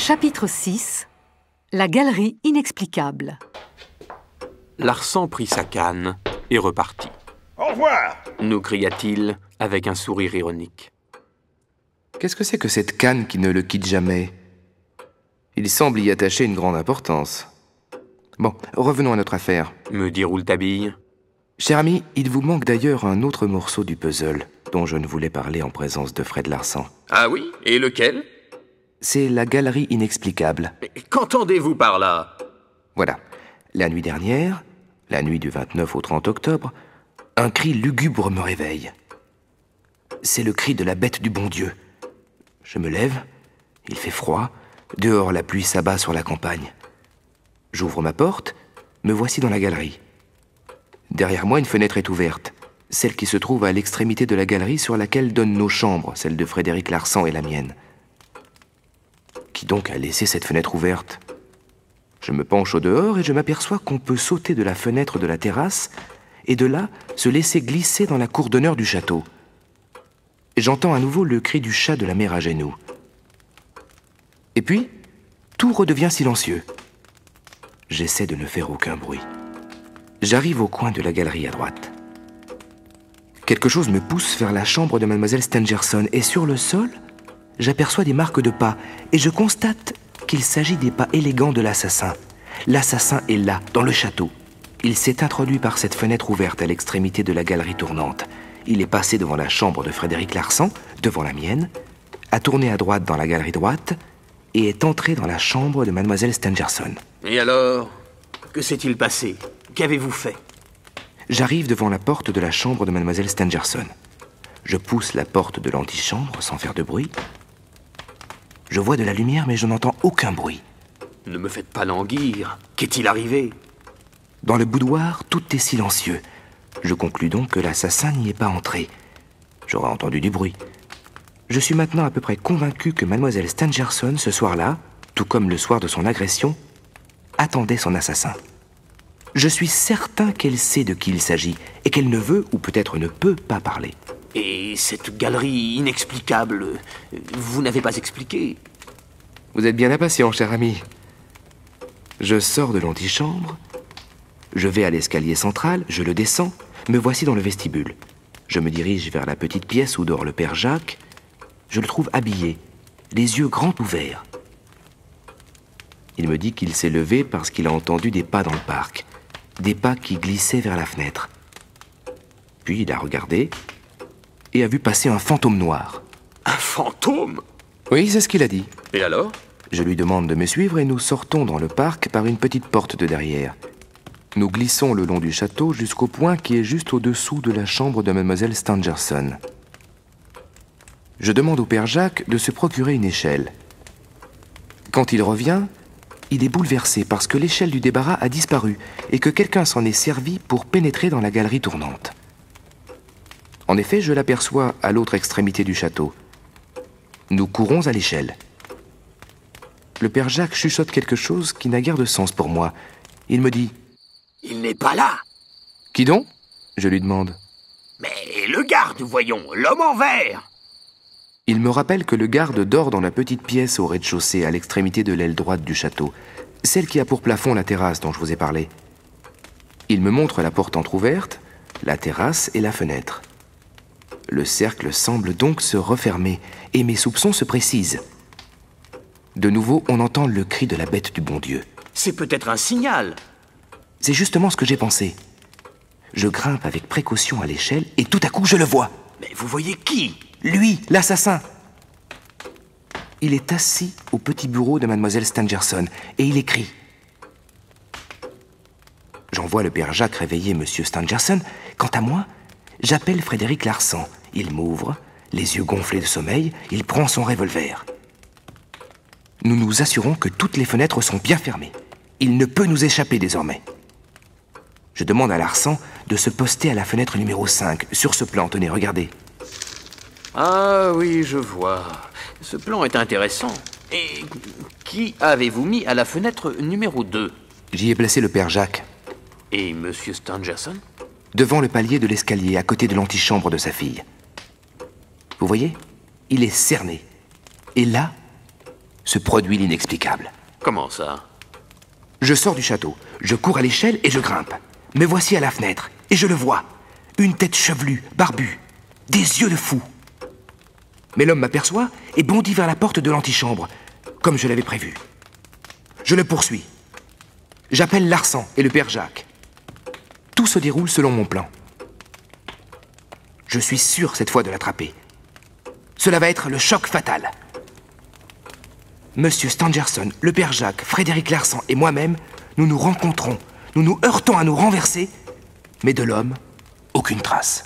Chapitre 6. La galerie inexplicable. Larsan prit sa canne et repartit. « Au revoir !» nous cria-t-il avec un sourire ironique. Qu'est-ce que c'est que cette canne qui ne le quitte jamais? Il semble y attacher une grande importance. Bon, revenons à notre affaire, me dit Rouletabille. Cher ami, il vous manque d'ailleurs un autre morceau du puzzle dont je ne voulais parler en présence de Fred Larsan. Ah oui? Et lequel? C'est la galerie inexplicable. Mais qu'entendez-vous par là? Voilà. La nuit dernière, la nuit du 29 au 30 octobre, un cri lugubre me réveille. C'est le cri de la bête du bon Dieu. Je me lève, il fait froid, dehors la pluie s'abat sur la campagne. J'ouvre ma porte, me voici dans la galerie. Derrière moi, une fenêtre est ouverte, celle qui se trouve à l'extrémité de la galerie sur laquelle donnent nos chambres, celle de Frédéric Larsan et la mienne. Qui donc a laissé cette fenêtre ouverte? Je me penche au dehors et je m'aperçois qu'on peut sauter de la fenêtre de la terrasse et de là se laisser glisser dans la cour d'honneur du château. J'entends à nouveau le cri du chat de la mère à genoux. Et puis, tout redevient silencieux. J'essaie de ne faire aucun bruit. J'arrive au coin de la galerie à droite. Quelque chose me pousse vers la chambre de Mademoiselle Stangerson et sur le sol, j'aperçois des marques de pas et je constate qu'il s'agit des pas élégants de l'assassin. L'assassin est là, dans le château. Il s'est introduit par cette fenêtre ouverte à l'extrémité de la galerie tournante. Il est passé devant la chambre de Frédéric Larsan, devant la mienne, a tourné à droite dans la galerie droite et est entré dans la chambre de Mademoiselle Stangerson. Et alors? Que s'est-il passé? Qu'avez-vous fait? J'arrive devant la porte de la chambre de Mademoiselle Stangerson. Je pousse la porte de l'antichambre sans faire de bruit. Je vois de la lumière, mais je n'entends aucun bruit. Ne me faites pas languir. Qu'est-il arrivé? Dans le boudoir, tout est silencieux. Je conclus donc que l'assassin n'y est pas entré. J'aurais entendu du bruit. Je suis maintenant à peu près convaincu que Mademoiselle Stangerson, ce soir-là, tout comme le soir de son agression, attendait son assassin. Je suis certain qu'elle sait de qui il s'agit et qu'elle ne veut ou peut-être ne peut pas parler. Et cette galerie inexplicable, vous n'avez pas expliqué? Vous êtes bien impatient, cher ami. Je sors de l'antichambre, je vais à l'escalier central, je le descends, me voici dans le vestibule. Je me dirige vers la petite pièce où dort le père Jacques. Je le trouve habillé, les yeux grands ouverts. Il me dit qu'il s'est levé parce qu'il a entendu des pas dans le parc, des pas qui glissaient vers la fenêtre. Puis il a regardé et a vu passer un fantôme noir. Un fantôme? Oui, c'est ce qu'il a dit. Et alors? Je lui demande de me suivre et nous sortons dans le parc par une petite porte de derrière. Nous glissons le long du château jusqu'au point qui est juste au-dessous de la chambre de Mademoiselle Stangerson. Je demande au père Jacques de se procurer une échelle. Quand il revient, il est bouleversé parce que l'échelle du débarras a disparu et que quelqu'un s'en est servi pour pénétrer dans la galerie tournante. En effet, je l'aperçois à l'autre extrémité du château. Nous courons à l'échelle. Le père Jacques chuchote quelque chose qui n'a guère de sens pour moi. Il me dit: « Il n'est pas là !»« Qui donc ?» je lui demande. « Mais le garde, voyons, l'homme en vert !» Il me rappelle que le garde dort dans la petite pièce au rez-de-chaussée à l'extrémité de l'aile droite du château, celle qui a pour plafond la terrasse dont je vous ai parlé. Il me montre la porte entr'ouverte, la terrasse et la fenêtre. Le cercle semble donc se refermer et mes soupçons se précisent. De nouveau, on entend le cri de la bête du bon Dieu. C'est peut-être un signal. C'est justement ce que j'ai pensé. Je grimpe avec précaution à l'échelle et tout à coup je le vois. Mais vous voyez qui? Lui, l'assassin. Il est assis au petit bureau de Mademoiselle Stangerson et il écrit. J'envoie le père Jacques réveiller Monsieur Stangerson. Quant à moi, j'appelle Frédéric Larsan. Il m'ouvre, les yeux gonflés de sommeil, il prend son revolver. Nous nous assurons que toutes les fenêtres sont bien fermées. Il ne peut nous échapper désormais. Je demande à Larsan de se poster à la fenêtre numéro 5, sur ce plan, tenez, regardez. Ah oui, je vois. Ce plan est intéressant. Et qui avez-vous mis à la fenêtre numéro 2? J'y ai placé le père Jacques. Et Monsieur Stangerson? Devant le palier de l'escalier, à côté de l'antichambre de sa fille. Vous voyez? Il est cerné. Et là, se produit l'inexplicable. Comment ça? Je sors du château, je cours à l'échelle et je grimpe. Me voici à la fenêtre, et je le vois. Une tête chevelue, barbue, des yeux de fou. Mais l'homme m'aperçoit et bondit vers la porte de l'antichambre, comme je l'avais prévu. Je le poursuis. J'appelle Larsan et le père Jacques. Tout se déroule selon mon plan. Je suis sûr cette fois de l'attraper. Cela va être le choc fatal. Monsieur Stangerson, le père Jacques, Frédéric Larsan et moi-même, nous nous rencontrons. Nous nous heurtons à nous renverser, mais de l'homme, aucune trace.